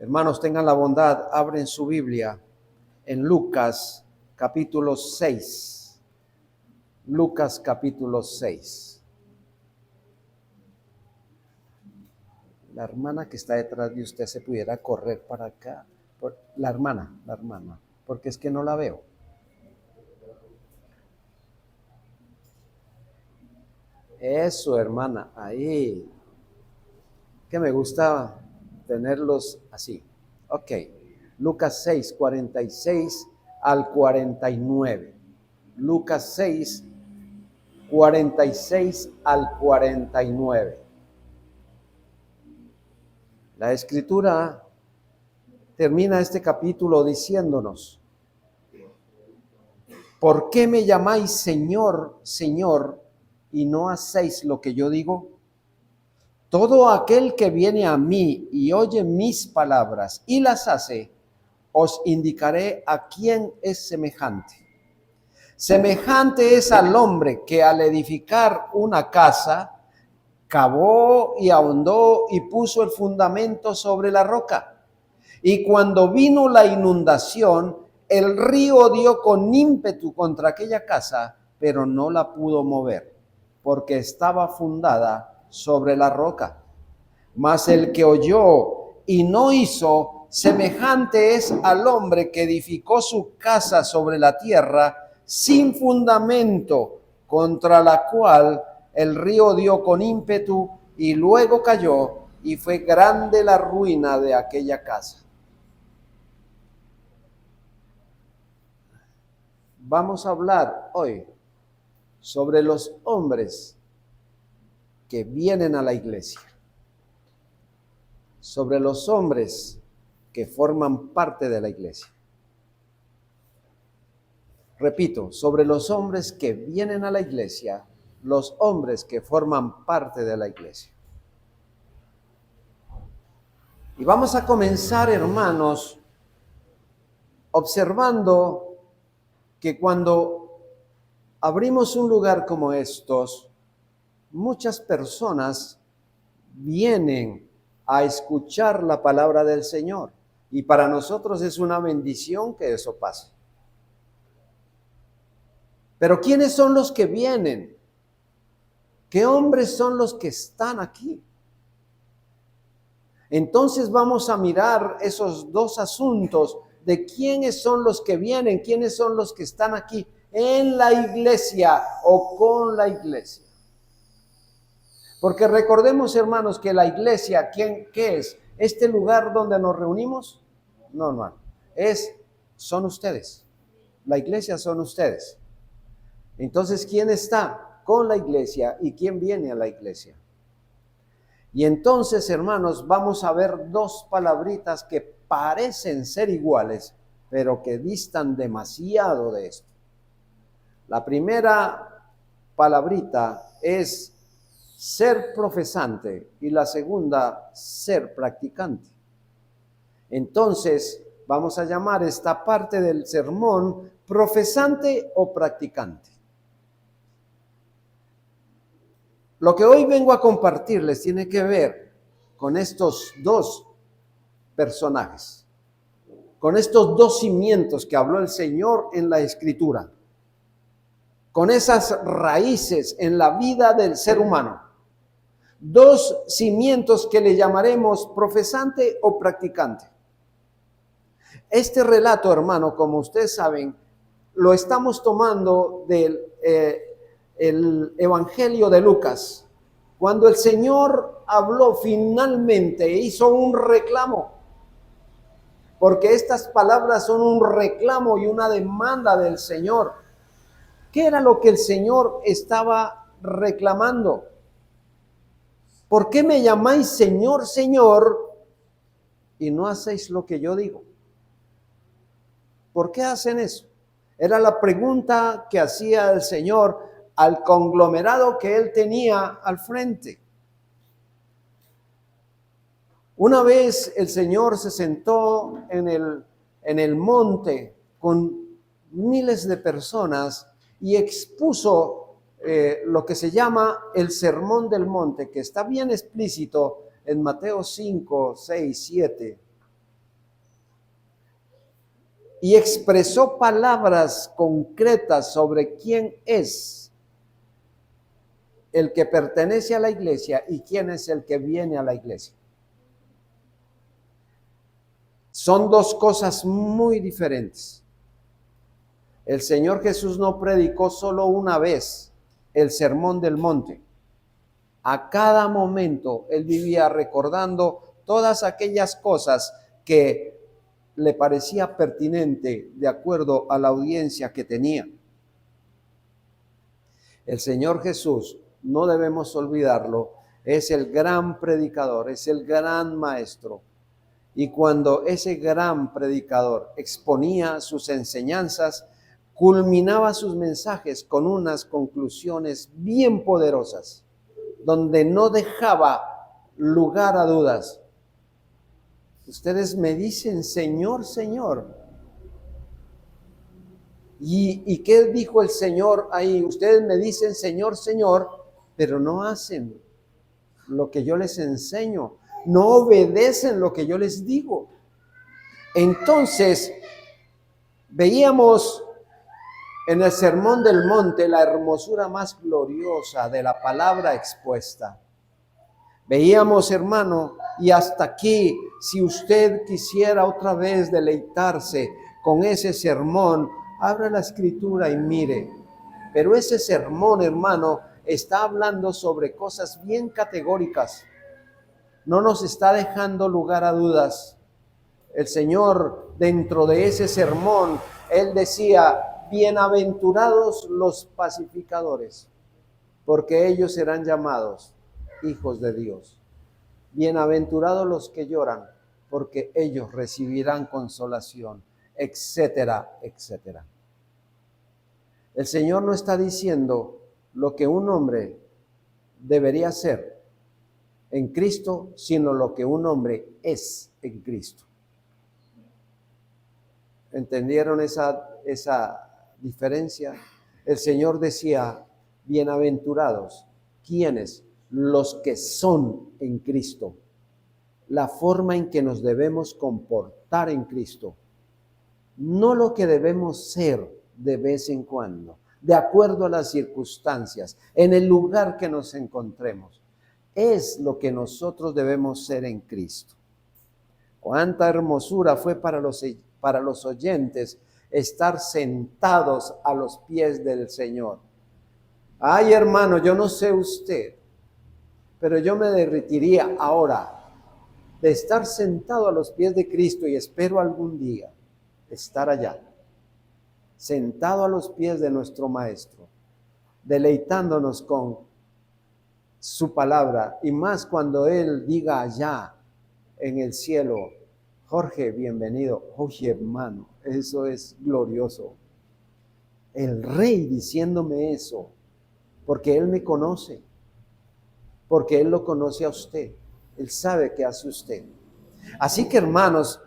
Hermanos, tengan la bondad, abren su Biblia en Lucas capítulo 6. Lucas capítulo 6. La hermana que está detrás de usted se pudiera correr para acá. La hermana, porque es que no la veo. Eso, hermana, ahí. Que me gusta tenerlos así. Ok. Lucas 6, 46 al 49. Lucas 6, 46 al 49. La escritura termina este capítulo diciéndonos: ¿por qué me llamáis Señor, Señor, y no hacéis lo que yo digo? Todo aquel que viene a mí y oye mis palabras y las hace, os indicaré a quién es semejante. Semejante es al hombre que al edificar una casa, cavó y ahondó y puso el fundamento sobre la roca. Y cuando vino la inundación, el río dio con ímpetu contra aquella casa, pero no la pudo mover, porque estaba fundada sobre la roca. Mas el que oyó y no hizo, semejante es al hombre que edificó su casa sobre la tierra sin fundamento, contra la cual el río dio con ímpetu y luego cayó, y fue grande la ruina de aquella casa. Vamos a hablar hoy sobre los hombres que vienen a la iglesia, sobre los hombres que forman parte de la iglesia. Repito, sobre los hombres que vienen a la iglesia, los hombres que forman parte de la iglesia. Y vamos a comenzar, hermanos, observando que cuando abrimos un lugar como estos, muchas personas vienen a escuchar la palabra del Señor. Y para nosotros es una bendición que eso pase. Pero ¿quiénes son los que vienen? ¿Qué hombres son los que están aquí? Entonces vamos a mirar esos dos asuntos de quiénes son los que vienen, quiénes son los que están aquí en la iglesia o con la iglesia. Porque recordemos, hermanos, que la iglesia, ¿qué es? ¿Este lugar donde nos reunimos? No, hermano. Son ustedes. La iglesia son ustedes. Entonces, ¿quién está con la iglesia y quién viene a la iglesia? Y entonces, hermanos, vamos a ver dos palabritas que parecen ser iguales, pero que distan demasiado de esto. La primera palabrita es ser profesante y la segunda, ser practicante. Entonces, vamos a llamar esta parte del sermón profesante o practicante. Lo que hoy vengo a compartirles tiene que ver con estos dos personajes, con estos dos cimientos que habló el Señor en la Escritura, con esas raíces en la vida del ser humano. Dos cimientos que le llamaremos profesante o practicante. Este relato, hermano, como ustedes saben, lo estamos tomando del el Evangelio de Lucas, cuando el Señor habló finalmente, hizo un reclamo, porque estas palabras son un reclamo y una demanda del Señor. ¿Qué era lo que el Señor estaba reclamando? ¿Por qué me llamáis Señor, Señor, y no hacéis lo que yo digo? ¿Por qué hacen eso? Era la pregunta que hacía el Señor al conglomerado que él tenía al frente. Una vez el Señor se sentó en el monte con miles de personas y expuso lo que se llama el Sermón del Monte, que está bien explícito en Mateo 5, 6, 7. y expresó palabras concretas sobre quién es el que pertenece a la iglesia y quién es el que viene a la iglesia. Son dos cosas muy diferentes. El Señor Jesús no predicó solo una vez el sermón del monte. A cada momento Él vivía recordando todas aquellas cosas que le parecía pertinente de acuerdo a la audiencia que tenía. El Señor Jesús, no debemos olvidarlo, es el gran predicador, es el gran maestro. Y cuando ese gran predicador exponía sus enseñanzas, culminaba sus mensajes con unas conclusiones bien poderosas, donde no dejaba lugar a dudas. Ustedes me dicen, Señor, Señor. ¿Y qué dijo el Señor ahí? Ustedes me dicen, Señor, Señor, pero no hacen lo que yo les enseño, no obedecen lo que yo les digo. Entonces, veíamos en el Sermón del Monte la hermosura más gloriosa de la palabra expuesta. Veíamos, hermano, y hasta aquí, si usted quisiera otra vez deleitarse con ese sermón, abra la escritura y mire. Pero ese sermón, hermano, está hablando sobre cosas bien categóricas. No nos está dejando lugar a dudas. El Señor, dentro de ese sermón, Él decía, bienaventurados los pacificadores, porque ellos serán llamados hijos de Dios. Bienaventurados los que lloran, porque ellos recibirán consolación, etcétera, etcétera. El Señor no está diciendo lo que un hombre debería ser en Cristo, sino lo que un hombre es en Cristo. ¿Entendieron esa diferencia? El Señor decía, bienaventurados, ¿quiénes? Los que son en Cristo. La forma en que nos debemos comportar en Cristo. No lo que debemos ser de vez en cuando, de acuerdo a las circunstancias, en el lugar que nos encontremos. Es lo que nosotros debemos ser en Cristo. Cuánta hermosura fue para los oyentes estar sentados a los pies del Señor. Ay, hermano, yo no sé usted, pero yo me derretiría ahora de estar sentado a los pies de Cristo y espero algún día estar allá, sentado a los pies de nuestro Maestro, deleitándonos con su palabra, y más cuando Él diga allá en el cielo, Jorge, bienvenido. Oye, hermano, eso es glorioso. El Rey diciéndome eso, porque Él me conoce, porque Él lo conoce a usted, Él sabe qué hace usted. Así que, hermanos,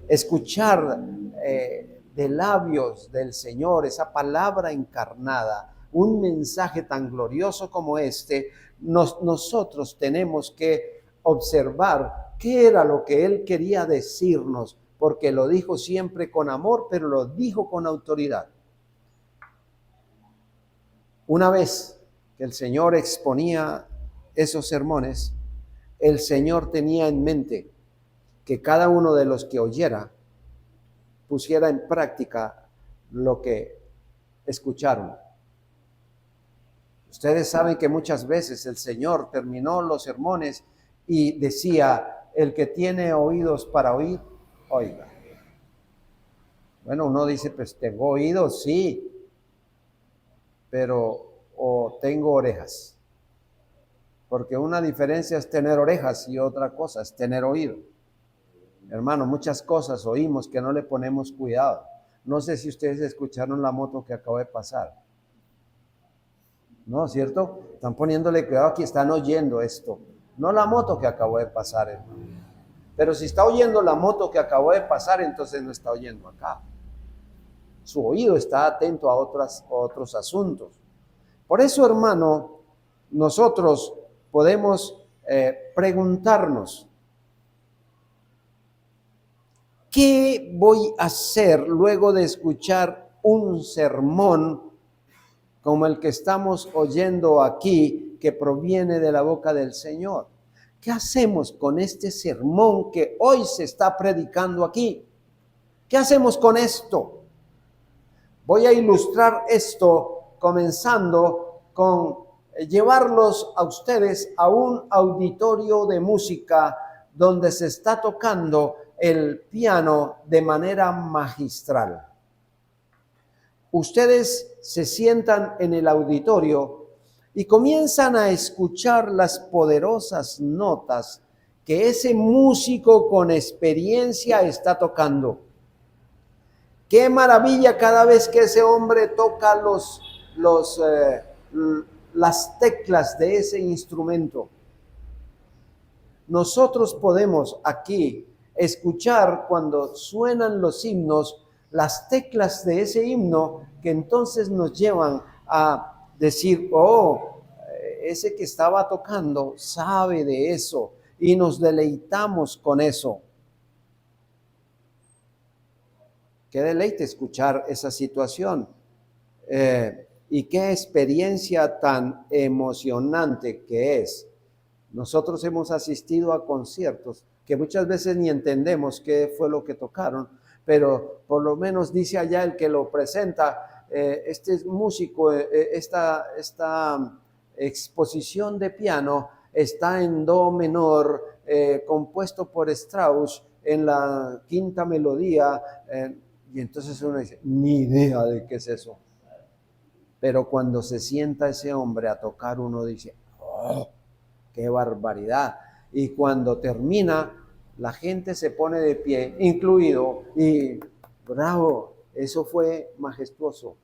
escuchar de labios del Señor esa palabra encarnada, un mensaje tan glorioso como este, nosotros tenemos que observar qué era lo que Él quería decirnos, porque lo dijo siempre con amor, pero lo dijo con autoridad. Una vez que el Señor exponía esos sermones, el Señor tenía en mente que cada uno de los que oyera pusiera en práctica lo que escucharon. Ustedes saben que muchas veces el Señor terminó los sermones y decía, el que tiene oídos para oír, oiga. Bueno, uno dice, pues tengo oídos, sí, pero o tengo orejas. Porque una diferencia es tener orejas y otra cosa es tener oído. Hermano, muchas cosas oímos que no le ponemos cuidado. No sé si ustedes escucharon la moto que acaba de pasar. ¿No? ¿Cierto? Están poniéndole cuidado aquí, están oyendo esto. No la moto que acabó de pasar, hermano. Pero si está oyendo la moto que acabó de pasar, entonces no está oyendo acá. Su oído está atento a otros asuntos. Por eso, hermano, nosotros podemos preguntarnos, ¿Qué voy a hacer luego de escuchar un sermón como el que estamos oyendo aquí, que proviene de la boca del Señor? ¿Qué hacemos con este sermón que hoy se está predicando aquí? ¿Qué hacemos con esto? Voy a ilustrar esto comenzando con llevarlos a ustedes a un auditorio de música donde se está tocando el piano de manera magistral. Ustedes se sientan en el auditorio y comienzan a escuchar las poderosas notas que ese músico con experiencia está tocando. Qué maravilla cada vez que ese hombre toca las teclas de ese instrumento. Nosotros podemos aquí escuchar cuando suenan los himnos, las teclas de ese himno que entonces nos llevan a decir, oh, ese que estaba tocando sabe de eso y nos deleitamos con eso. Qué deleite escuchar esa situación y qué experiencia tan emocionante que es. Nosotros hemos asistido a conciertos que muchas veces ni entendemos qué fue lo que tocaron, pero por lo menos dice allá el que lo presenta, este músico, esta exposición de piano está en do menor, compuesto por Strauss en la quinta melodía, y entonces uno dice, ni idea de qué es eso. Pero cuando se sienta ese hombre a tocar, uno dice, oh, qué barbaridad. Y cuando termina, la gente se pone de pie, incluido, y bravo, eso fue majestuoso.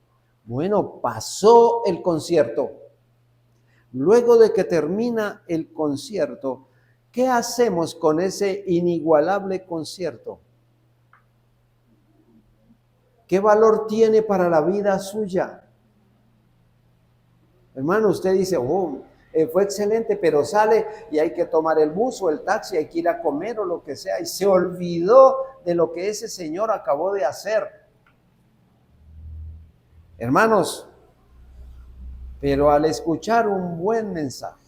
Bueno, pasó el concierto. Luego de que termina el concierto, ¿qué hacemos con ese inigualable concierto? ¿Qué valor tiene para la vida suya? Hermano, usted dice, oh, fue excelente, pero sale y hay que tomar el bus o el taxi, hay que ir a comer o lo que sea, y se olvidó de lo que ese señor acabó de hacer. Hermanos, pero al escuchar un buen mensaje,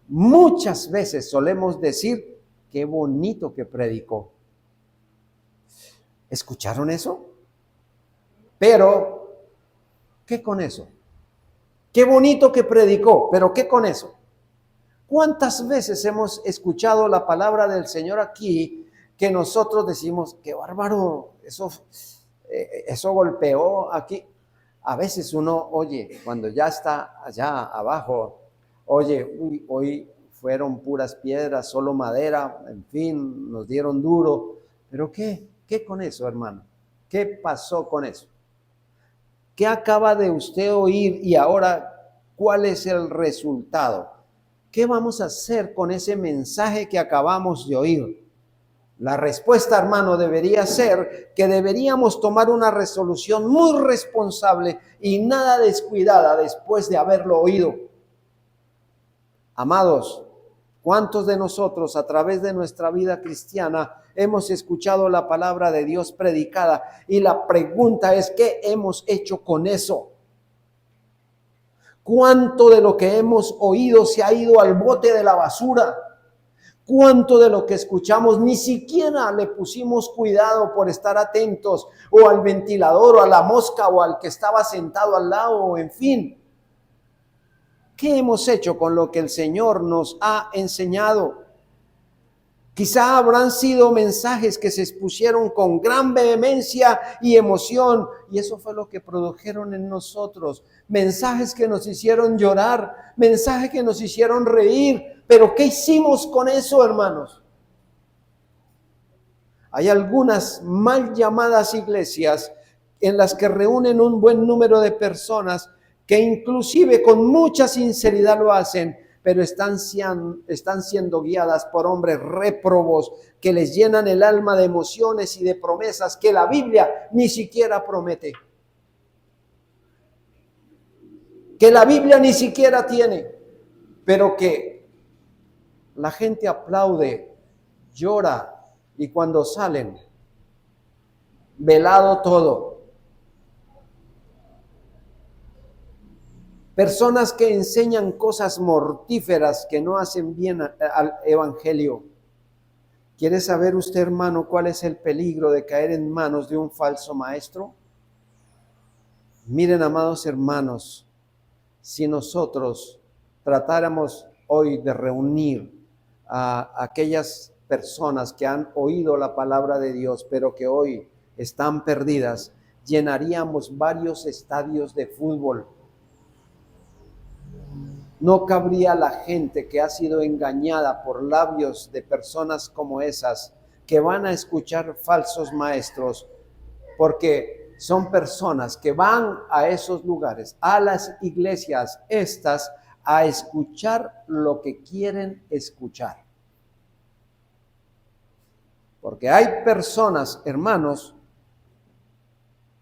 muchas veces solemos decir, qué bonito que predicó. ¿Escucharon eso? Pero, ¿qué con eso? Qué bonito que predicó, pero ¿qué con eso? ¿Cuántas veces hemos escuchado la palabra del Señor aquí que nosotros decimos, qué bárbaro, eso golpeó aquí? A veces uno oye, cuando ya está allá abajo, oye, uy, hoy fueron puras piedras, solo madera, en fin, nos dieron duro. ¿Pero qué? ¿Qué con eso, hermano? ¿Qué pasó con eso? ¿Qué acaba de usted oír y ahora cuál es el resultado? ¿Qué vamos a hacer con ese mensaje que acabamos de oír? La respuesta, hermano, debería ser que deberíamos tomar una resolución muy responsable y nada descuidada después de haberlo oído. Amados, ¿cuántos de nosotros a través de nuestra vida cristiana hemos escuchado la palabra de Dios predicada? Y la pregunta es, ¿qué hemos hecho con eso? ¿Cuánto de lo que hemos oído se ha ido al bote de la basura? ¿Cuánto de lo que escuchamos ni siquiera le pusimos cuidado por estar atentos o al ventilador o a la mosca o al que estaba sentado al lado o en fin? ¿Qué hemos hecho con lo que el Señor nos ha enseñado? Quizá habrán sido mensajes que se expusieron con gran vehemencia y emoción, y eso fue lo que produjeron en nosotros. Mensajes que nos hicieron llorar, mensajes que nos hicieron reír, pero ¿qué hicimos con eso, hermanos? Hay algunas mal llamadas iglesias en las que reúnen un buen número de personas que inclusive con mucha sinceridad lo hacen, pero están siendo guiadas por hombres réprobos que les llenan el alma de emociones y de promesas que la Biblia ni siquiera promete. Que la Biblia ni siquiera tiene, pero que la gente aplaude, llora y cuando salen, velado todo. Personas que enseñan cosas mortíferas que no hacen bien al evangelio. ¿Quiere saber usted, hermano, cuál es el peligro de caer en manos de un falso maestro? Miren, amados hermanos, si nosotros tratáramos hoy de reunir a aquellas personas que han oído la palabra de Dios, pero que hoy están perdidas, llenaríamos varios estadios de fútbol. No cabría la gente que ha sido engañada por labios de personas como esas, que van a escuchar falsos maestros, porque son personas que van a esos lugares, a las iglesias estas, a escuchar lo que quieren escuchar. Porque hay personas, hermanos,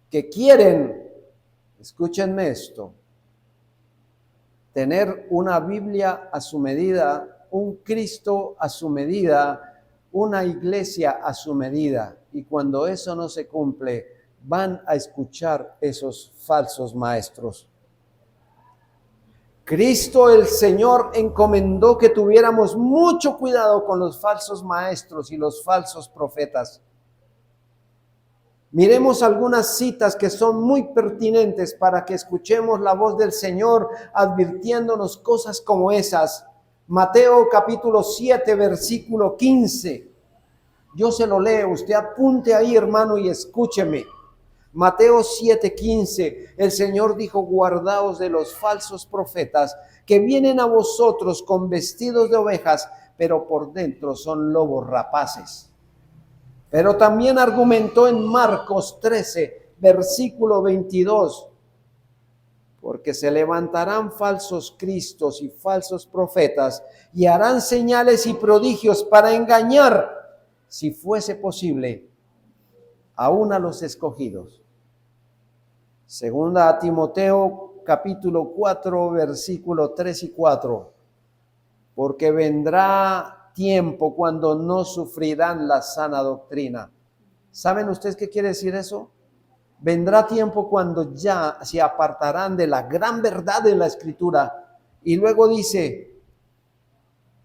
que quieren, escúchenme esto, tener una Biblia a su medida, un Cristo a su medida, una iglesia a su medida. Y cuando eso no se cumple, van a escuchar esos falsos maestros. Cristo el Señor encomendó que tuviéramos mucho cuidado con los falsos maestros y los falsos profetas. Miremos algunas citas que son muy pertinentes para que escuchemos la voz del Señor advirtiéndonos cosas como esas. Mateo capítulo 7, versículo 15. Yo se lo leo, usted apunte ahí, hermano, y escúcheme. Mateo 7:15, el Señor dijo: guardaos de los falsos profetas que vienen a vosotros con vestidos de ovejas, pero por dentro son lobos rapaces. Pero también argumentó en Marcos 13, versículo 22, porque se levantarán falsos cristos y falsos profetas y harán señales y prodigios para engañar, si fuese posible, aún a los escogidos. Segunda a Timoteo capítulo 4, versículo 3 y 4, porque vendrá tiempo cuando no sufrirán la sana doctrina. ¿Saben ustedes qué quiere decir eso? Vendrá tiempo cuando ya se apartarán de la gran verdad de la Escritura. Y luego dice,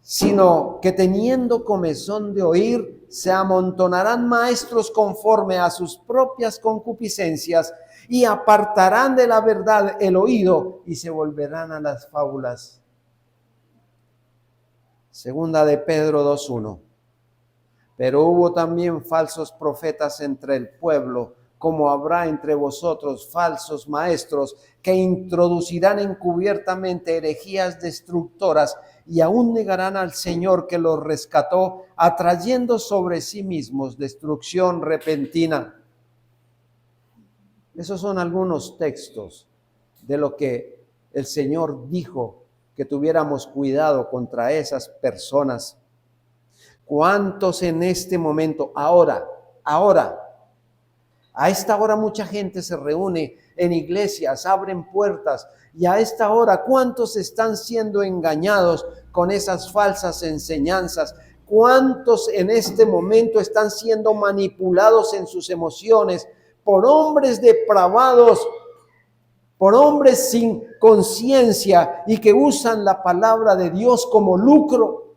sino que teniendo comezón de oír, se amontonarán maestros conforme a sus propias concupiscencias y apartarán de la verdad el oído y se volverán a las fábulas. Segunda de Pedro 2:1. Pero hubo también falsos profetas entre el pueblo, como habrá entre vosotros falsos maestros que introducirán encubiertamente herejías destructoras y aún negarán al Señor que los rescató, atrayendo sobre sí mismos destrucción repentina. Esos son algunos textos de lo que el Señor dijo que tuviéramos cuidado contra esas personas. ¿Cuántos en este momento, ahora, a esta hora mucha gente se reúne en iglesias, abren puertas, y a esta hora, ¿cuántos están siendo engañados con esas falsas enseñanzas? ¿Cuántos en este momento están siendo manipulados en sus emociones por hombres depravados, por hombres sin conciencia y que usan la palabra de Dios como lucro?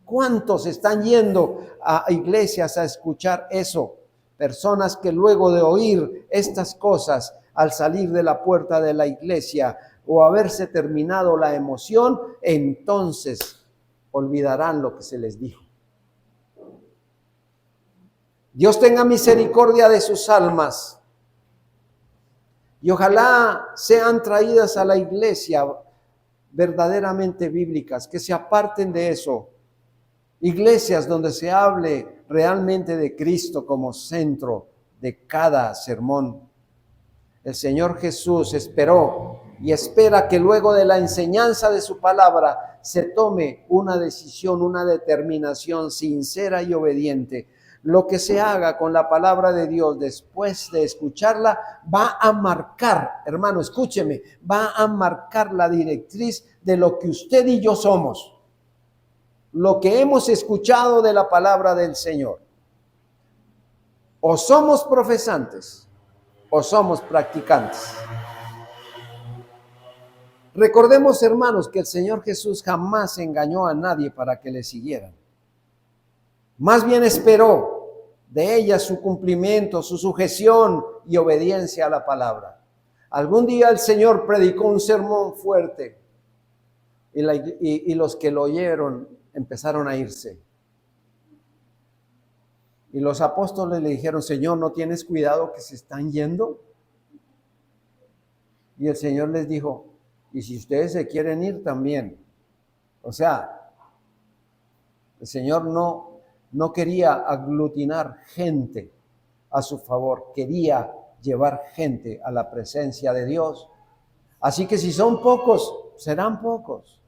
¿Cuántos están yendo a iglesias a escuchar eso? Personas que luego de oír estas cosas, al salir de la puerta de la iglesia o haberse terminado la emoción, entonces olvidarán lo que se les dijo. Dios tenga misericordia de sus almas y ojalá sean traídas a la iglesia verdaderamente bíblicas, que se aparten de eso. Iglesias donde se hable realmente de Cristo como centro de cada sermón. El Señor Jesús esperó y espera que luego de la enseñanza de su palabra se tome una decisión, una determinación sincera y obediente. Lo que se haga con la palabra de Dios después de escucharla va a marcar, hermano, escúcheme, va a marcar la directriz de lo que usted y yo somos. Lo que hemos escuchado de la palabra del Señor. O somos profesantes o somos practicantes. Recordemos, hermanos, que el Señor Jesús jamás engañó a nadie para que le siguieran. Más bien esperó de ella su cumplimiento, su sujeción y obediencia a la palabra. Algún día el Señor predicó un sermón fuerte y los que lo oyeron empezaron a irse. Y los apóstoles le dijeron, Señor, ¿no tienes cuidado que se están yendo? Y el Señor les dijo, y si ustedes se quieren ir también. O sea, el Señor no quería aglutinar gente a su favor, quería llevar gente a la presencia de Dios. Así que si son pocos, serán pocos.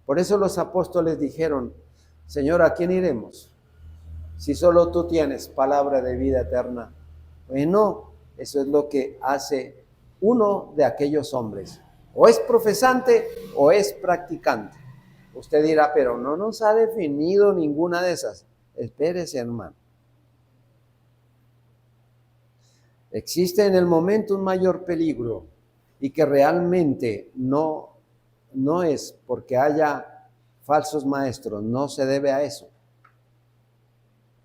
Por eso los apóstoles dijeron, Señor, ¿a quién iremos? Si solo tú tienes palabra de vida eterna. Bueno, eso es lo que hace uno de aquellos hombres. O es profesante o es practicante. Usted dirá, pero no nos ha definido ninguna de esas. Espérese, hermano. Existe en el momento un mayor peligro y que realmente no es porque haya falsos maestros, no se debe a eso,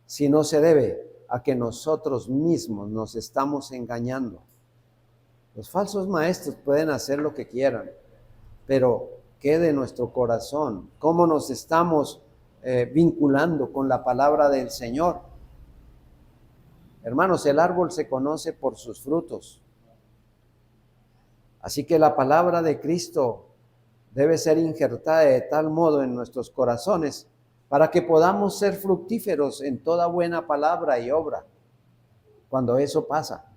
sino se debe a que nosotros mismos nos estamos engañando. Los falsos maestros pueden hacer lo que quieran, pero ¿qué de nuestro corazón? ¿Cómo nos estamos vinculando con la palabra del Señor? Hermanos, el árbol se conoce por sus frutos. Así que la palabra de Cristo debe ser injertada de tal modo en nuestros corazones para que podamos ser fructíferos en toda buena palabra y obra. Cuando eso pasa,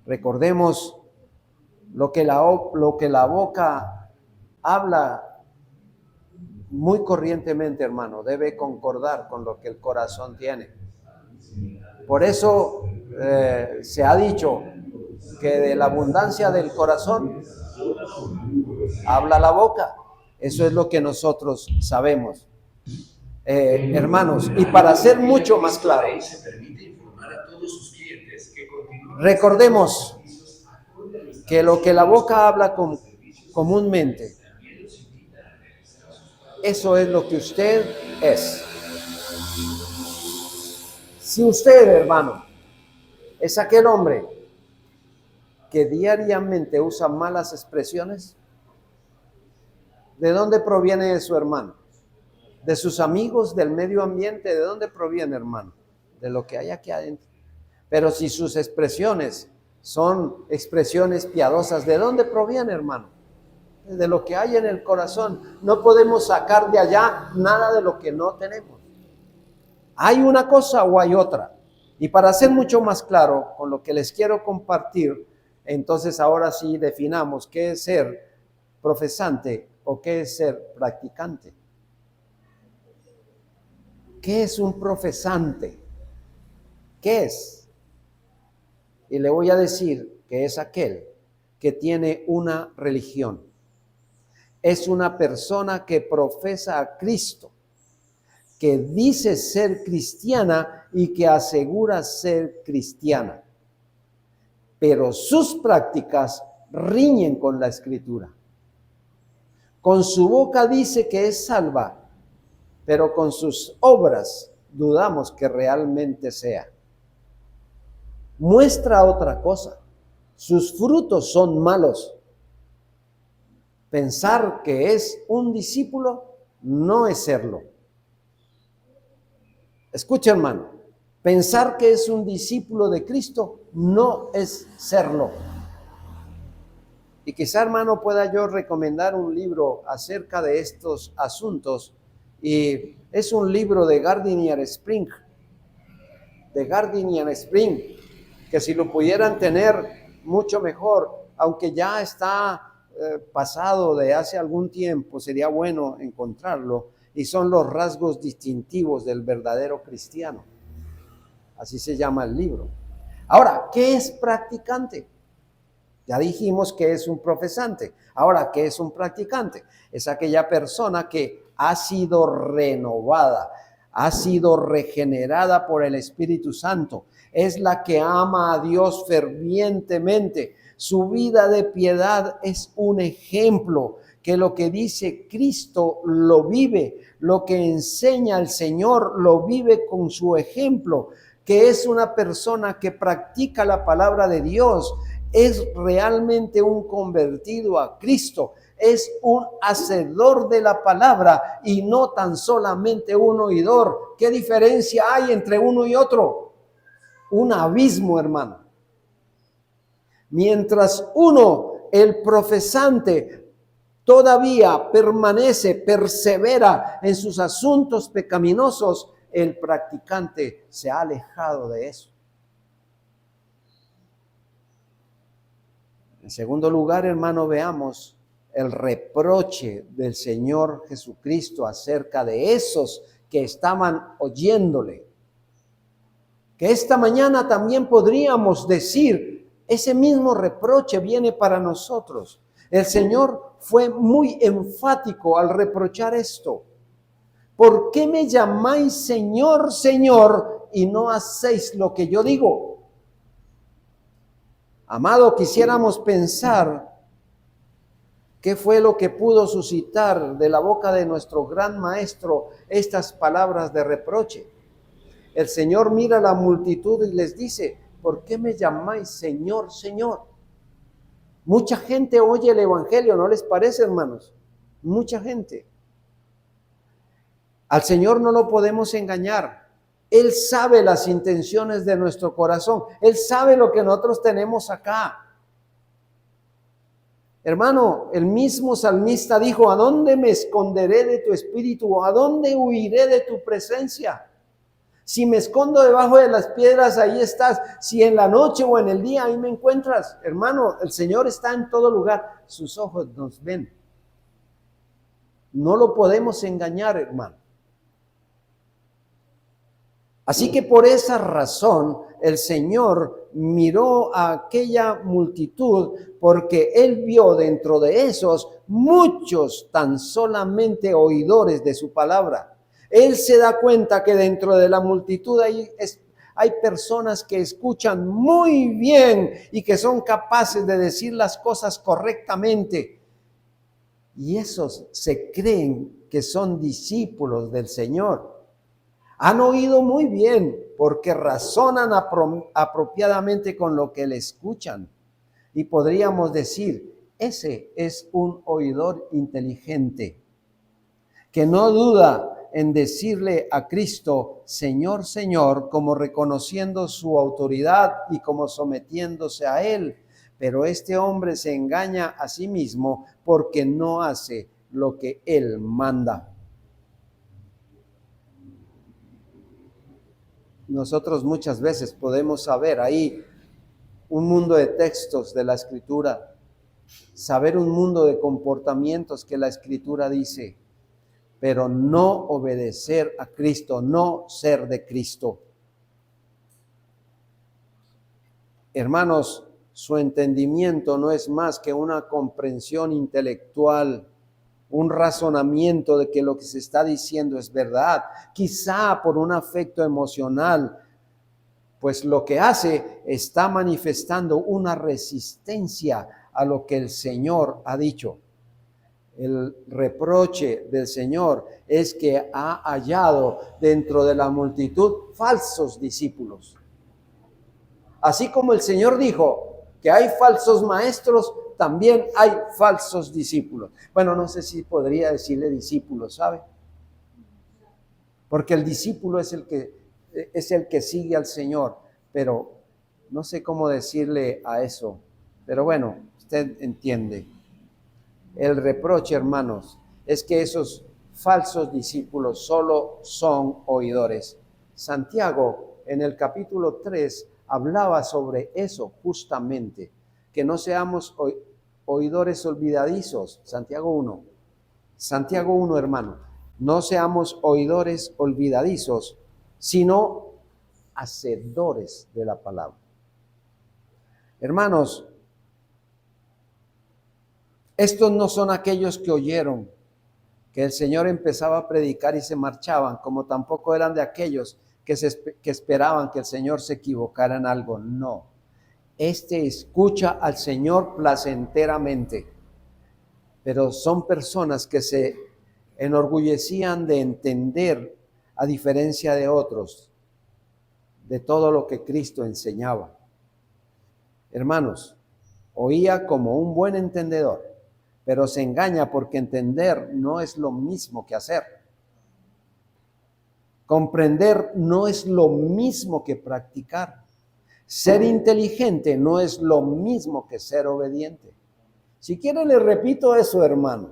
recordemos lo que la boca habla muy corrientemente, hermano, debe concordar con lo que el corazón tiene. Por eso se ha dicho que de la abundancia del corazón habla la boca. Eso es lo que nosotros sabemos. Hermanos, y para ser mucho más claro, recordemos que lo que la boca habla comúnmente, eso es lo que usted es. Si usted, hermano, es aquel hombre que diariamente usa malas expresiones, ¿de dónde proviene su hermano? ¿De sus amigos, del medio ambiente? ¿De dónde proviene, hermano? De lo que hay aquí adentro. Pero si sus expresiones son expresiones piadosas, ¿de dónde proviene, hermano? De lo que hay en el corazón. No podemos sacar de allá nada de lo que no tenemos. ¿Hay una cosa o hay otra? Y para ser mucho más claro con lo que les quiero compartir, entonces ahora sí definamos qué es ser profesante o qué es ser practicante. ¿Qué es un profesante? ¿Qué es? Y le voy a decir que es aquel que tiene una religión. Es una persona que profesa a Cristo, que dice ser cristiana y que asegura ser cristiana. Pero sus prácticas riñen con la Escritura. Con su boca dice que es salva, pero con sus obras dudamos que realmente sea. Muestra otra cosa. Sus frutos son malos. Pensar que es un discípulo no es serlo. Escucha, hermano, pensar que es un discípulo de Cristo no es serlo. Y quizá, hermano, pueda yo recomendar un libro acerca de estos asuntos. Y es un libro de Gardiner Spring. Que si lo pudieran tener, mucho mejor. Aunque ya está pasado de hace algún tiempo, sería bueno encontrarlo. Y son los rasgos distintivos del verdadero cristiano. Así se llama el libro. Ahora, ¿qué es practicante? Ya dijimos que es un profesante. Ahora, ¿qué es un practicante? Es aquella persona que ha sido renovada, ha sido regenerada por el Espíritu Santo, es la que ama a Dios fervientemente. Su vida de piedad es un ejemplo que lo que dice Cristo lo vive, lo que enseña el Señor lo vive con su ejemplo, que es una persona que practica la palabra de Dios, es realmente un convertido a Cristo, es un hacedor de la palabra y no tan solamente un oidor. ¿Qué diferencia hay entre uno y otro? Un abismo, hermano. Mientras uno, el profesante, todavía permanece, persevera en sus asuntos pecaminosos, el practicante se ha alejado de eso. En segundo lugar, hermano, veamos el reproche del Señor Jesucristo acerca de esos que estaban oyéndole. Que esta mañana también podríamos decir, ese mismo reproche viene para nosotros. El Señor fue muy enfático al reprochar esto. ¿Por qué me llamáis Señor, Señor, y no hacéis lo que yo digo? Amado, quisiéramos pensar qué fue lo que pudo suscitar de la boca de nuestro gran maestro estas palabras de reproche. El Señor mira a la multitud y les dice, ¿por qué me llamáis Señor, Señor? Mucha gente oye el Evangelio, ¿no les parece, hermanos? Mucha gente. Al Señor no lo podemos engañar. Él sabe las intenciones de nuestro corazón. Él sabe lo que nosotros tenemos acá. Hermano, el mismo salmista dijo, ¿a dónde me esconderé de tu espíritu? ¿A dónde huiré de tu presencia? Si me escondo debajo de las piedras, ahí estás. Si en la noche o en el día, ahí me encuentras. Hermano, el Señor está en todo lugar. Sus ojos nos ven. No lo podemos engañar, hermano. Así que por esa razón el Señor miró a aquella multitud porque Él vio dentro de esos muchos tan solamente oidores de su palabra. Él se da cuenta que dentro de la multitud hay personas que escuchan muy bien y que son capaces de decir las cosas correctamente. Y esos se creen que son discípulos del Señor. Han oído muy bien porque razonan apropiadamente con lo que le escuchan. Y podríamos decir, ese es un oidor inteligente que no duda en decirle a Cristo, Señor, Señor, como reconociendo su autoridad y como sometiéndose a Él. Pero este hombre se engaña a sí mismo porque no hace lo que Él manda. Nosotros muchas veces podemos saber ahí un mundo de textos de la Escritura, saber un mundo de comportamientos que la Escritura dice, pero no obedecer a Cristo, no ser de Cristo. Hermanos, su entendimiento no es más que una comprensión intelectual, un razonamiento de que lo que se está diciendo es verdad, quizá por un afecto emocional, pues lo que hace está manifestando una resistencia a lo que el Señor ha dicho. El reproche del Señor es que ha hallado dentro de la multitud falsos discípulos. Así como el Señor dijo que hay falsos maestros, también hay falsos discípulos. Bueno, no sé si podría decirle discípulos, ¿sabe? Porque el discípulo es el que sigue al Señor, pero no sé cómo decirle a eso. Pero bueno, usted entiende. El reproche, hermanos, es que esos falsos discípulos solo son oidores. Santiago, en el capítulo 3, hablaba sobre eso justamente, que no seamos oidores olvidadizos. Santiago 1, hermano, no seamos oidores olvidadizos, sino hacedores de la palabra. Hermanos, estos no son aquellos que oyeron, que el Señor empezaba a predicar y se marchaban, como tampoco eran de aquellos que esperaban que el Señor se equivocara en algo. No, escucha al Señor placenteramente, pero son personas que se enorgullecían de entender, a diferencia de otros, de todo lo que Cristo enseñaba. Hermanos, oía como un buen entendedor, pero se engaña porque entender no es lo mismo que hacer. Comprender no es lo mismo que practicar. Ser inteligente no es lo mismo que ser obediente. Si quiere, le repito eso, hermano.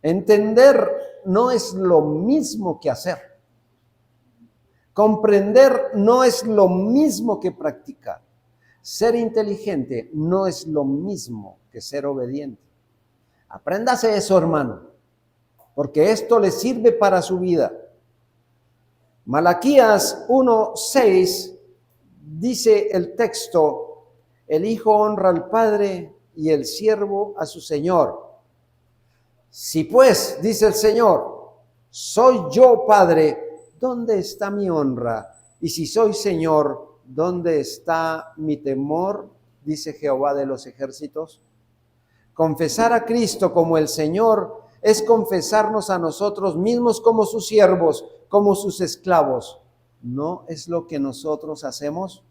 Entender no es lo mismo que hacer. Comprender no es lo mismo que practicar. Ser inteligente no es lo mismo que ser obediente. Apréndase eso, hermano, porque esto le sirve para su vida. Malaquías 1:6 dice el texto: el hijo honra al padre y el siervo a su señor. Si pues, dice el Señor, soy yo padre, ¿dónde está mi honra? Y si soy señor, ¿dónde está mi temor? Dice Jehová de los ejércitos. Confesar a Cristo como el Señor es confesarnos a nosotros mismos como sus siervos, como sus esclavos. ¿No es lo que nosotros hacemos?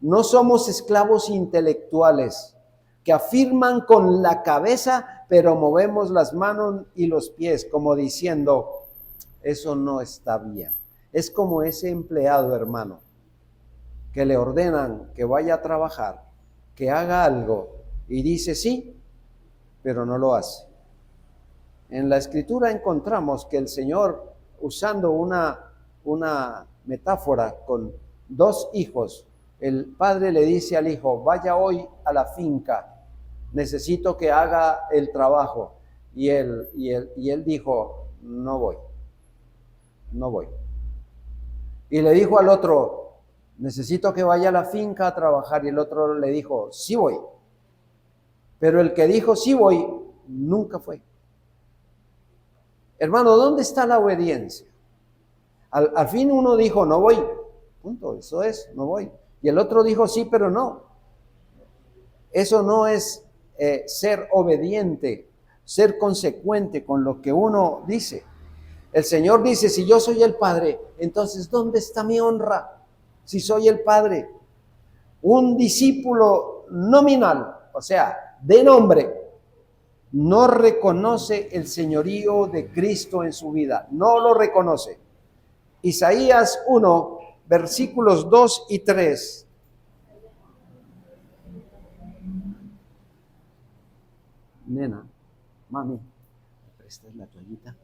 No somos esclavos intelectuales que afirman con la cabeza, pero movemos las manos y los pies, como diciendo, eso no está bien. Es como ese empleado, hermano, que le ordenan que vaya a trabajar, que haga algo, y dice sí, pero no lo hace. En la Escritura encontramos que el Señor, usando una metáfora con dos hijos, el padre le dice al hijo, vaya hoy a la finca, necesito que haga el trabajo. Y él dijo, no voy. Y le dijo al otro, necesito que vaya a la finca a trabajar. Y el otro le dijo, sí voy. Pero el que dijo, sí voy, nunca fue. Hermano, ¿dónde está la obediencia? Al fin uno dijo, no voy. Punto, eso es, no voy. Y el otro dijo, sí, pero no. Eso no es ser obediente, ser consecuente con lo que uno dice. El Señor dice, si yo soy el Padre, entonces ¿dónde está mi honra? Si soy el Padre. Un discípulo nominal, o sea, de nombre, no reconoce el señorío de Cristo en su vida. No lo reconoce. Isaías 1, versículos 2 y 3. Nena, mami, ¿me prestas la toallita?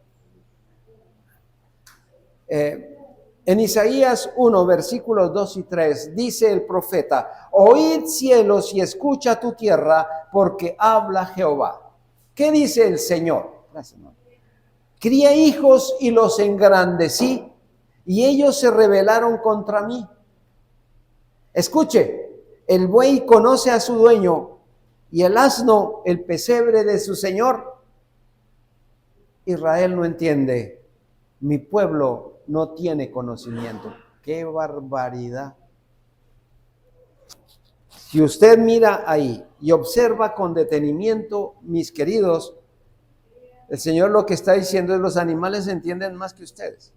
En Isaías 1, versículos 2 y 3, dice el profeta, oíd cielos y escucha tu tierra, porque habla Jehová. ¿Qué dice el Señor? Gracias, hermano. Crié hijos y los engrandecí, y ellos se rebelaron contra mí. Escuche, el buey conoce a su dueño, y el asno el pesebre de su señor. Israel no entiende, mi pueblo no tiene conocimiento. ¡Qué barbaridad! Si usted mira ahí y observa con detenimiento, mis queridos, el Señor lo que está diciendo es los animales entienden más que ustedes.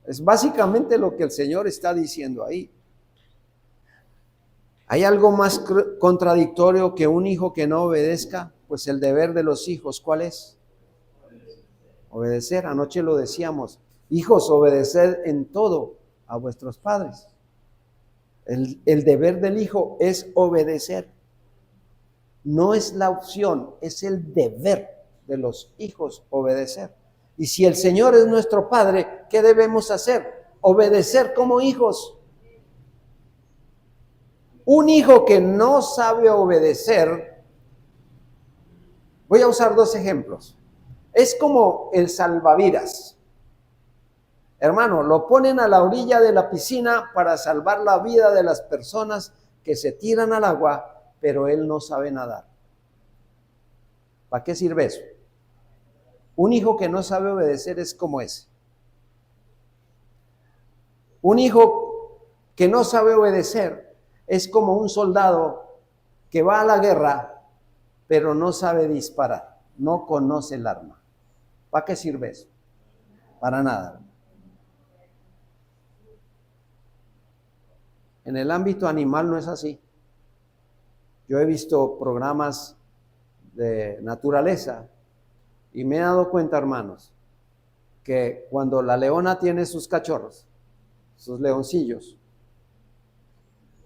Es básicamente lo que el Señor está diciendo ahí. ¿Hay algo más contradictorio que un hijo que no obedezca? Pues el deber de los hijos, ¿cuál es? Obedecer. Anoche lo decíamos. Hijos, obedeced en todo a vuestros padres. El deber del hijo es obedecer. No es la opción, es el deber de los hijos obedecer. Y si el Señor es nuestro Padre, ¿qué debemos hacer? Obedecer como hijos. Un hijo que no sabe obedecer, voy a usar dos ejemplos. Es como el salvavidas. Hermano, lo ponen a la orilla de la piscina para salvar la vida de las personas que se tiran al agua, pero él no sabe nadar. ¿Para qué sirve eso? Un hijo que no sabe obedecer es como ese. Un hijo que no sabe obedecer es como un soldado que va a la guerra, pero no sabe disparar, no conoce el arma. ¿Para qué sirve eso? Para nada. En el ámbito animal no es así. Yo he visto programas de naturaleza y me he dado cuenta, hermanos, que cuando la leona tiene sus cachorros, sus leoncillos,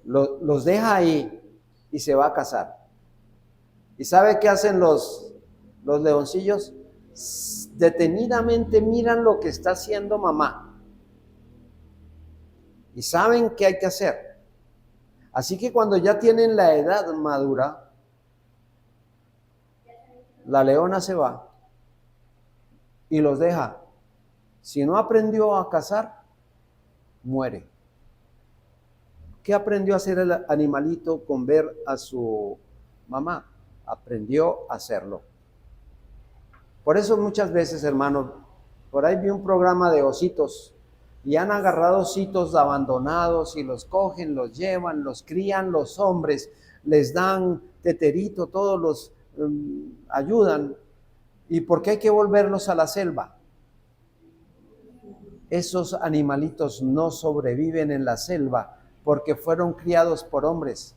los deja ahí y se va a cazar. ¿Y sabe qué hacen los leoncillos? Detenidamente miran lo que está haciendo mamá y saben qué hay que hacer. Así que cuando ya tienen la edad madura, la leona se va y los deja. Si no aprendió a cazar, muere. ¿Qué aprendió a hacer el animalito con ver a su mamá? Aprendió a hacerlo. Por eso muchas veces, hermanos, por ahí vi un programa de ositos y han agarrado ositos abandonados y los cogen, los llevan, los crían los hombres, les dan teterito, todos los ayudan. ¿Y por qué hay que volverlos a la selva? Esos animalitos no sobreviven en la selva porque fueron criados por hombres.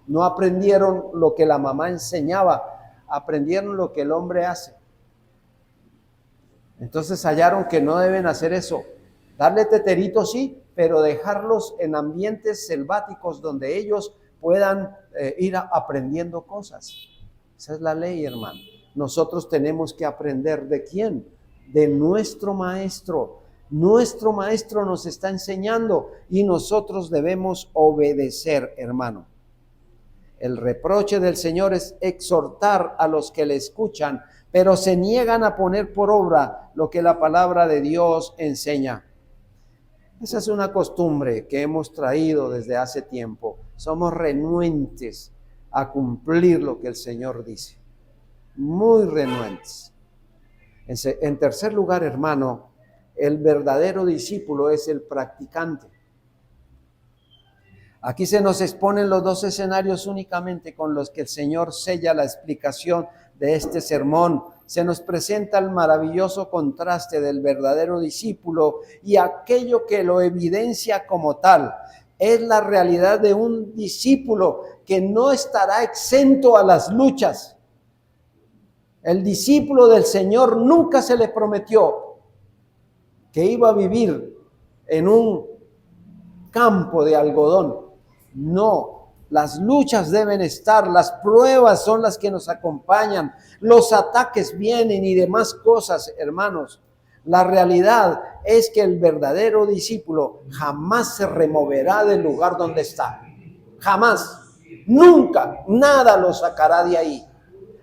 No aprendieron lo que la mamá enseñaba, aprendieron lo que el hombre hace. Entonces hallaron que no deben hacer eso. Darle teterito sí, pero dejarlos en ambientes selváticos donde ellos puedan ir aprendiendo cosas. Esa es la ley, hermano. Nosotros tenemos que aprender ¿de quién? De nuestro maestro. Nuestro maestro nos está enseñando y nosotros debemos obedecer, hermano. El reproche del Señor es exhortar a los que le escuchan, pero se niegan a poner por obra lo que la palabra de Dios enseña. Esa es una costumbre que hemos traído desde hace tiempo. Somos renuentes a cumplir lo que el Señor dice. Muy renuentes. En tercer lugar, hermano, el verdadero discípulo es el practicante. Aquí se nos exponen los dos escenarios únicamente con los que el Señor sella la explicación de este sermón. Se nos presenta el maravilloso contraste del verdadero discípulo y aquello que lo evidencia como tal. Es la realidad de un discípulo que no estará exento a las luchas. El discípulo del Señor nunca se le prometió que iba a vivir en un campo de algodón. No, las luchas deben estar, las pruebas son las que nos acompañan, los ataques vienen y demás cosas, hermanos. La realidad es que el verdadero discípulo jamás se removerá del lugar donde está. Jamás, nunca, nada lo sacará de ahí.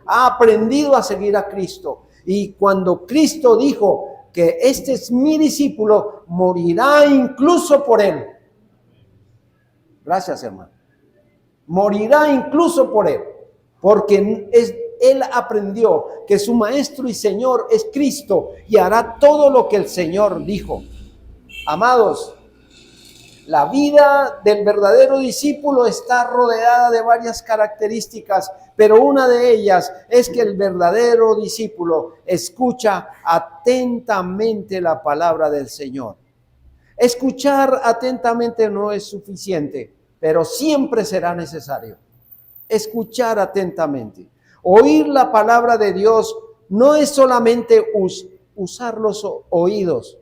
Ha aprendido a seguir a Cristo. Y cuando Cristo dijo que este es mi discípulo, morirá incluso por él. Gracias, hermano. Morirá incluso por él, porque él aprendió que su maestro y Señor es Cristo y hará todo lo que el Señor dijo. Amados, la vida del verdadero discípulo está rodeada de varias características, pero una de ellas es que el verdadero discípulo escucha atentamente la palabra del Señor. Escuchar atentamente no es suficiente, pero siempre será necesario. Escuchar atentamente. Oír la palabra de Dios no es solamente usar los oídos,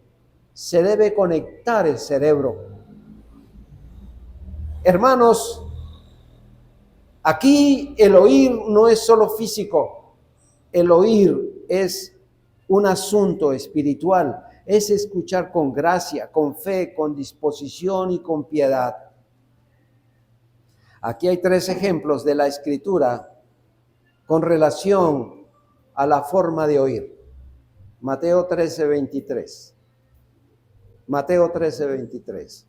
se debe conectar el cerebro. Hermanos, aquí el oír no es solo físico, el oír es un asunto espiritual. Es escuchar con gracia, con fe, con disposición y con piedad. Aquí hay 3 ejemplos de la Escritura con relación a la forma de oír. Mateo 13:23. Mateo 13:23.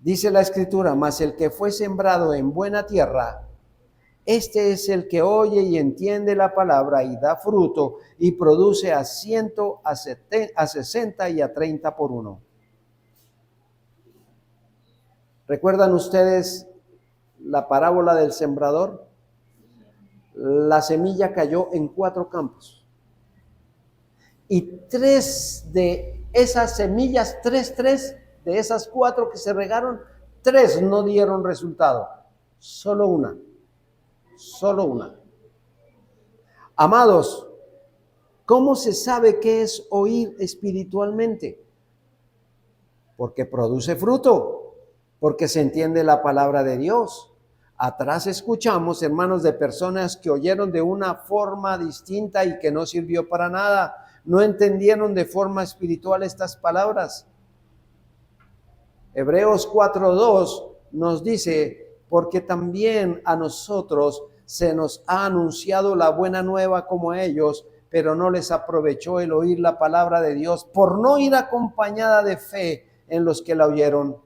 Dice la Escritura, mas el que fue sembrado en buena tierra, Este es el que oye y entiende la palabra y da fruto y produce a 100, a 60 y a 30 por uno. ¿Recuerdan ustedes la parábola del sembrador? La semilla cayó en 4 campos. Y 3 de esas semillas, 3 de esas 4 que se regaron, 3 no dieron resultado. Solo una. Solo una. Amados, ¿cómo se sabe qué es oír espiritualmente? Porque produce fruto, porque se entiende la palabra de Dios. Atrás escuchamos, hermanos, de personas que oyeron de una forma distinta y que no sirvió para nada. No entendieron de forma espiritual estas palabras. Hebreos 4:2 nos dice, porque también a nosotros se nos ha anunciado la buena nueva como a ellos, pero no les aprovechó el oír la palabra de Dios por no ir acompañada de fe en los que la oyeron.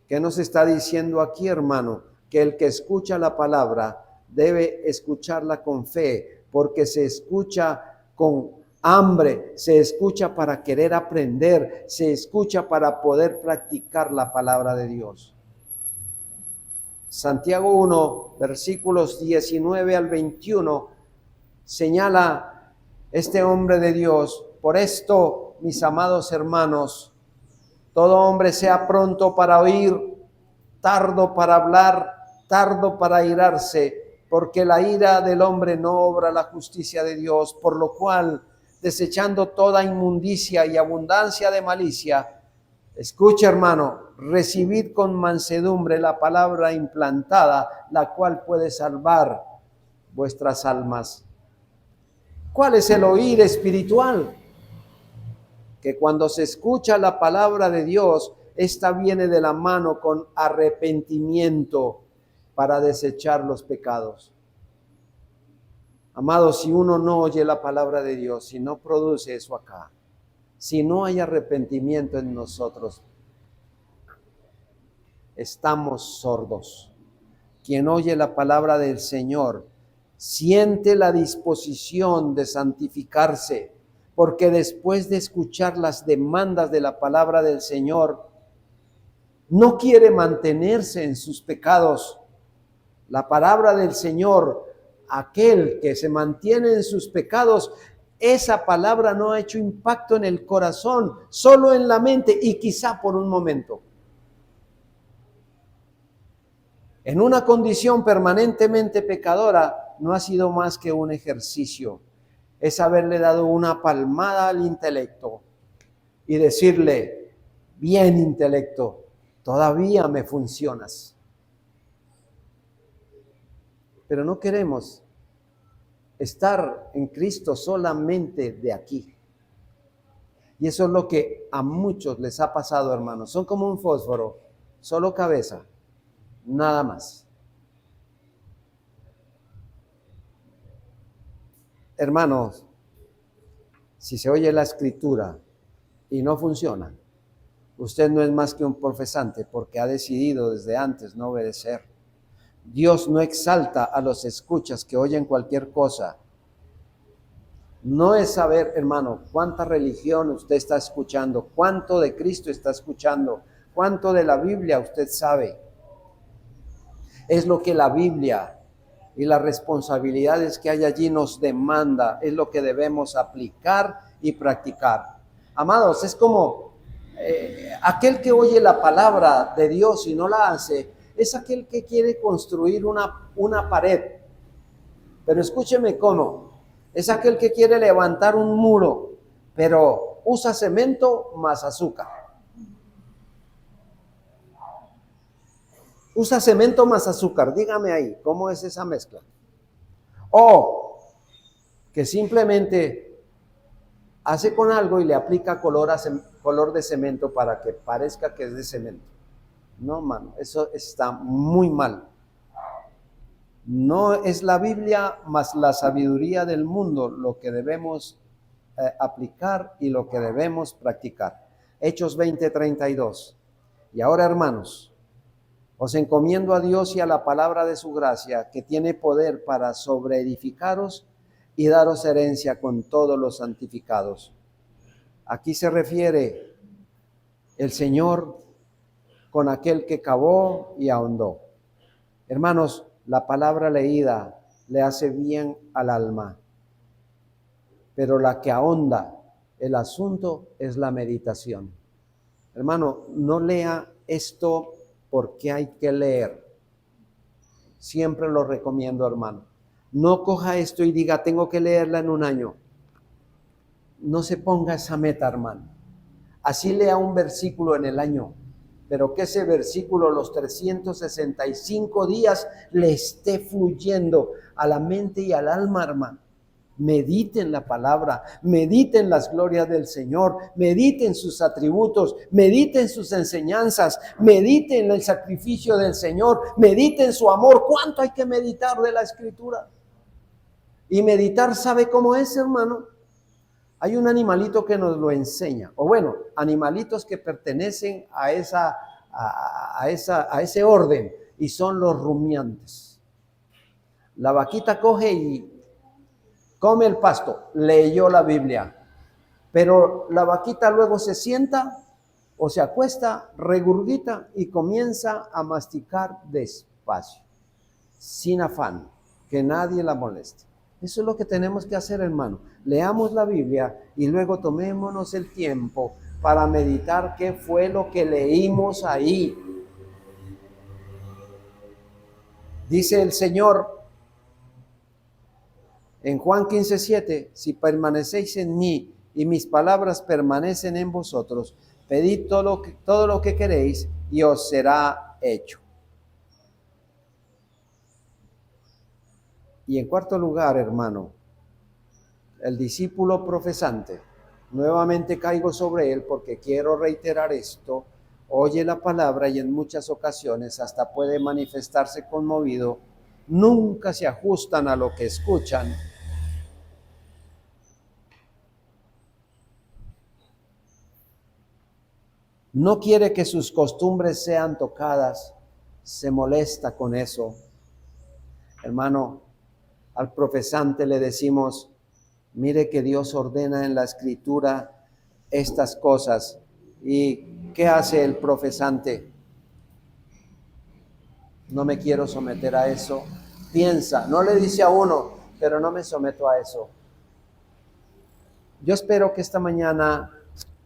¿Qué nos está diciendo aquí, hermano? Que el que escucha la palabra debe escucharla con fe, porque se escucha con hambre, se escucha para querer aprender, se escucha para poder practicar la palabra de Dios. Santiago 1, versículos 19 al 21, señala este hombre de Dios: por esto, mis amados hermanos, todo hombre sea pronto para oír, tardo para hablar, tardo para irarse, porque la ira del hombre no obra la justicia de Dios, por lo cual, desechando toda inmundicia y abundancia de malicia, escucha, hermano, recibid con mansedumbre la palabra implantada, la cual puede salvar vuestras almas. ¿Cuál es el oír espiritual? Que cuando se escucha la palabra de Dios, esta viene de la mano con arrepentimiento para desechar los pecados. Amados, si uno no oye la palabra de Dios, si no produce eso acá, si no hay arrepentimiento en nosotros, estamos sordos. Quien oye la palabra del Señor siente la disposición de santificarse, porque después de escuchar las demandas de la palabra del Señor, no quiere mantenerse en sus pecados. La palabra del Señor, aquel que se mantiene en sus pecados, esa palabra no ha hecho impacto en el corazón, solo en la mente y quizá por un momento. En una condición permanentemente pecadora, no ha sido más que un ejercicio. Es haberle dado una palmada al intelecto y decirle: bien, intelecto, todavía me funcionas. Pero no queremos estar en Cristo solamente de aquí. Y eso es lo que a muchos les ha pasado, hermanos. Son como un fósforo, solo cabeza, nada más. Hermanos, si se oye la escritura y no funciona, usted no es más que un profesante, porque ha decidido desde antes no obedecer. Dios no exalta a los escuchas que oyen cualquier cosa. No es saber, hermano, cuánta religión usted está escuchando, cuánto de Cristo está escuchando, cuánto de la Biblia usted sabe. Es lo que la Biblia y las responsabilidades que hay allí nos demanda, es lo que debemos aplicar y practicar. Amados, es como aquel que oye la palabra de Dios y no la hace, es aquel que quiere construir una pared. Pero escúcheme cómo, es aquel que quiere levantar un muro, pero usa cemento más azúcar. Usa cemento más azúcar, dígame ahí, ¿cómo es esa mezcla? O que simplemente hace con algo y le aplica color de cemento para que parezca que es de cemento. No, mano, eso está muy mal. No es la Biblia más la sabiduría del mundo lo que debemos aplicar y lo que debemos practicar. Hechos 20:32. Y ahora, hermanos, Os encomiendo a Dios y a la palabra de su gracia, que tiene poder para sobreedificaros y daros herencia con todos los santificados. Aquí se refiere el Señor con aquel que cavó y ahondó. Hermanos, la palabra leída le hace bien al alma, pero la que ahonda el asunto es la meditación. Hermano, no lea esto porque hay que leer. Siempre lo recomiendo, hermano. No coja esto y diga, tengo que leerla en un año. No se ponga esa meta, hermano. Así lea un versículo en el año, pero que ese versículo los 365 días le esté fluyendo a la mente y al alma, hermano. Mediten la palabra, mediten las glorias del Señor, mediten sus atributos, mediten sus enseñanzas, mediten el sacrificio del Señor, mediten su amor. ¿Cuánto hay que meditar de la Escritura? Y meditar, ¿sabe cómo es, hermano? Hay un animalito que nos lo enseña, o bueno, animalitos que pertenecen a ese orden, y son los rumiantes. La vaquita coge y come el pasto, leyó la Biblia, pero la vaquita luego se sienta o se acuesta, regurgita y comienza a masticar despacio, sin afán, que nadie la moleste. Eso es lo que tenemos que hacer, hermano. Leamos la Biblia y luego tomémonos el tiempo para meditar qué fue lo que leímos ahí. Dice el Señor en Juan 15:7, si permanecéis en mí y mis palabras permanecen en vosotros, pedid todo lo que queréis y os será hecho. Y en cuarto lugar, hermano, el discípulo profesante, nuevamente caigo sobre él porque quiero reiterar esto, oye la palabra y en muchas ocasiones hasta puede manifestarse conmovido, nunca se ajustan a lo que escuchan. No quiere que sus costumbres sean tocadas, se molesta con eso. Hermano, al profesante le decimos, mire que Dios ordena en la Escritura estas cosas. ¿Y qué hace el profesante? No me quiero someter a eso. Piensa, no le dice a uno, pero no me someto a eso. Yo espero que esta mañana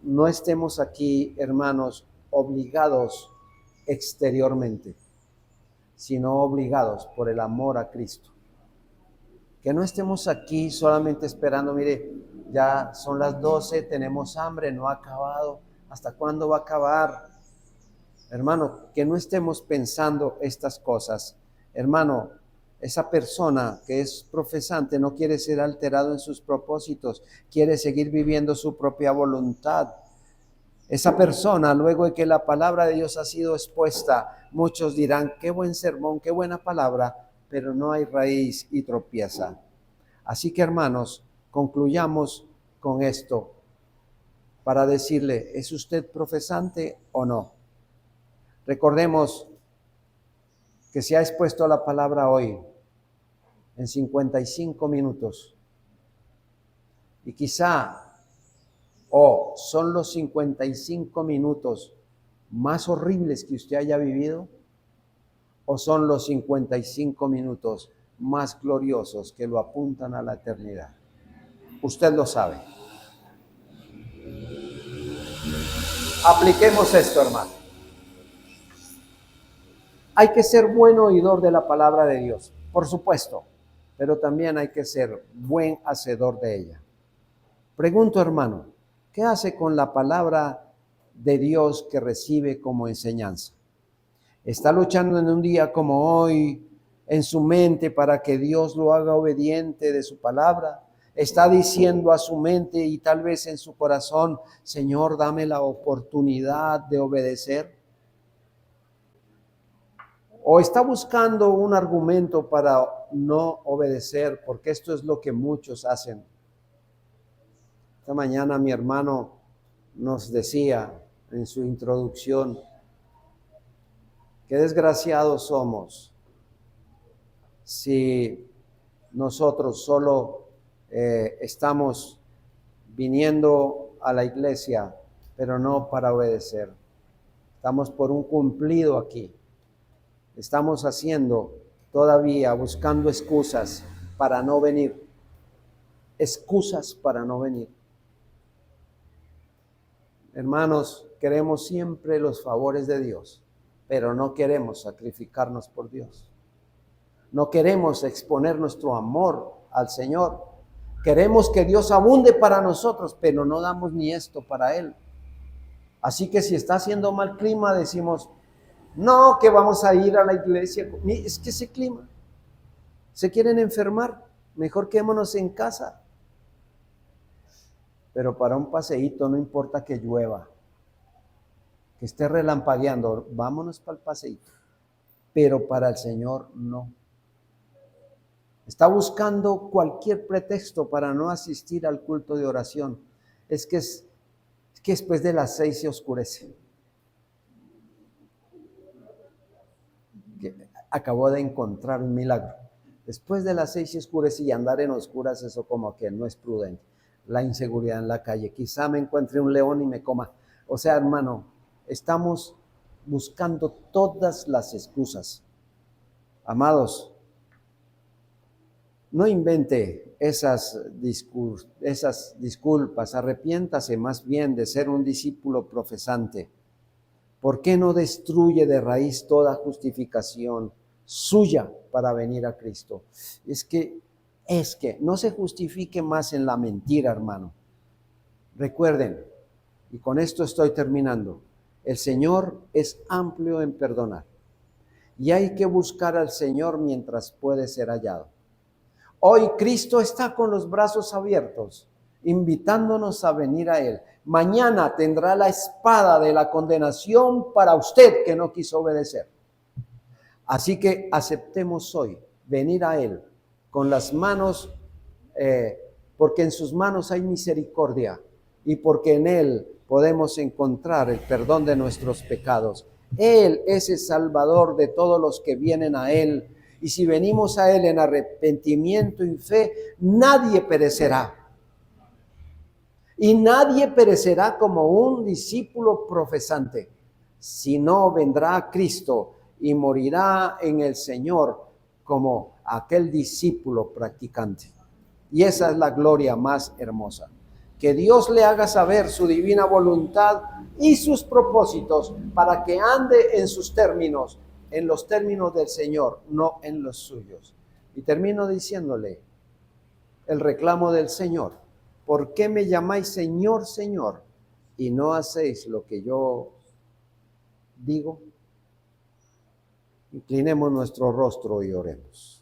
no estemos aquí, hermanos, obligados exteriormente, sino obligados por el amor a Cristo. Que no estemos aquí solamente esperando, mire, ya son las 12, tenemos hambre, no ha acabado. ¿Hasta cuándo va a acabar? Hermano, que no estemos pensando estas cosas. Hermano, esa persona que es profesante no quiere ser alterado en sus propósitos, quiere seguir viviendo su propia voluntad. Esa persona, luego de que la palabra de Dios ha sido expuesta, muchos dirán, qué buen sermón, qué buena palabra, pero no hay raíz y tropieza. Así que, hermanos, concluyamos con esto para decirle, ¿es usted profesante o no? Recordemos que se ha expuesto la palabra hoy en 55 minutos. Y quizá, son los 55 minutos más horribles que usted haya vivido, o son los 55 minutos más gloriosos que lo apuntan a la eternidad. Usted lo sabe. Apliquemos esto, hermano. Hay que ser buen oidor de la palabra de Dios, por supuesto, pero también hay que ser buen hacedor de ella. Pregunto, hermano, ¿qué hace con la palabra de Dios que recibe como enseñanza? ¿Está luchando en un día como hoy en su mente para que Dios lo haga obediente de su palabra? ¿Está diciendo a su mente y tal vez en su corazón, Señor, dame la oportunidad de obedecer? ¿O está buscando un argumento para no obedecer? Porque esto es lo que muchos hacen. Esta mañana mi hermano nos decía en su introducción Qué desgraciados somos si nosotros solo estamos viniendo a la iglesia, pero no para obedecer. Estamos por un cumplido aquí. Estamos haciendo todavía, buscando excusas para no venir. Excusas para no venir. Hermanos, queremos siempre los favores de Dios, pero no queremos sacrificarnos por Dios. No queremos exponer nuestro amor al Señor. Queremos que Dios abunde para nosotros, pero no damos ni esto para Él. Así que si está haciendo mal clima, decimos, no, que vamos a ir a la iglesia. Es que ese clima, se quieren enfermar, mejor quedémonos en casa. Pero para un paseíto no importa que llueva, que esté relampagueando, vámonos para el paseíto. Pero para el Señor no. Está buscando cualquier pretexto para no asistir al culto de oración. Es que después de las 6 se oscurece. Acabó de encontrar un milagro. Después de las 6 se oscurece, y andar en oscuras, eso como que no es prudente. La inseguridad en la calle. Quizá me encuentre un león y me coma. O sea, hermano, estamos buscando todas las excusas. Amados, no invente esas disculpas, arrepiéntase más bien de ser un discípulo profesante. ¿Por qué no destruye de raíz toda justificación suya para venir a Cristo? Es que no se justifique más en la mentira, hermano. Recuerden, y con esto estoy terminando, el Señor es amplio en perdonar. Y hay que buscar al Señor mientras puede ser hallado. Hoy Cristo está con los brazos abiertos, invitándonos a venir a Él. Mañana tendrá la espada de la condenación para usted que no quiso obedecer. Así que aceptemos hoy venir a Él con las manos, porque en sus manos hay misericordia y porque en Él podemos encontrar el perdón de nuestros pecados. Él es el Salvador de todos los que vienen a Él. Y si venimos a Él en arrepentimiento y fe, nadie perecerá. Y nadie perecerá como un discípulo profesante, sino vendrá a Cristo y morirá en el Señor como aquel discípulo practicante. Y esa es la gloria más hermosa. Que Dios le haga saber su divina voluntad y sus propósitos para que ande en sus términos, en los términos del Señor, no en los suyos. Y termino diciéndole el reclamo del Señor. ¿Por qué me llamáis Señor, Señor, y no hacéis lo que yo digo? Inclinemos nuestro rostro y oremos.